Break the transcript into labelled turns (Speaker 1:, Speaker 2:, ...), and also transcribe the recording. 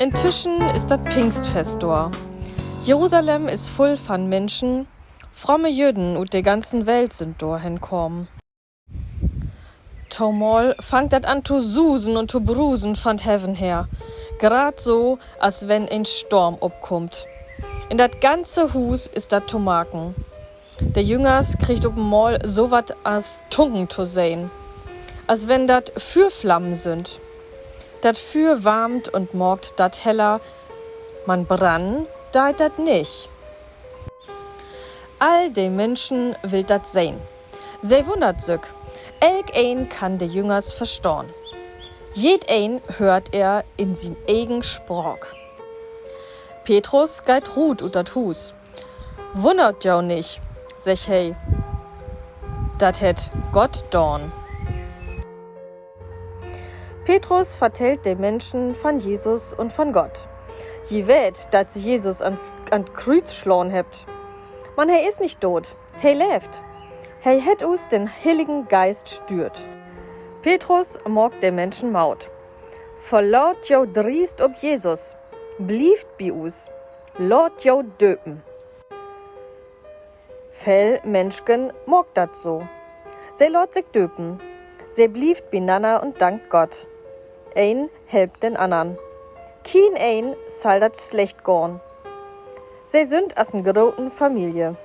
Speaker 1: Inzwischen ist das Pfingstfest da. Jerusalem ist voll von Menschen. Fromme Jüden ut der ganzen Welt sind da hinkommen. Tomol fangt dat an zu susen und zu brusen von Heaven her. Grad so, als wenn ein Sturm obkommt. In dat ganze Hus ist dat zu maken. Der Jüngers kriegt op Mol so wat als Tungen zu sehen. Als wenn dat Fürflammen sind. Dat Für warmt und morgt dat heller. Man brann, deit dat nicht. All de Menschen will dat sehen. Se wundert sich. Elk ein kann de Jüngers verstorn. Jed ein hört er in sin eigen Sprach. Petrus geit ruht ut dat Hus. Wundert jau nicht, sech hey. Dat het Gott dorn. Petrus vertellt den Menschen von Jesus und von Gott. Je wät, dat sie Jesus an Kreuz schlagen hebt. Man, er ist nicht tot, er lebt. Er het us den Heiligen Geist stürt. Petrus mogt den Menschen maut. Verlaut jo driest ob Jesus, blieft bi us, lot jo döpen. Viel Menschken mogt dat so. Se lot sich döpen. Se blieft binanna und dankt Gott. Ein helpt den andern. Kien ein soll dat schlecht gorn. Se sind as n groten Familie.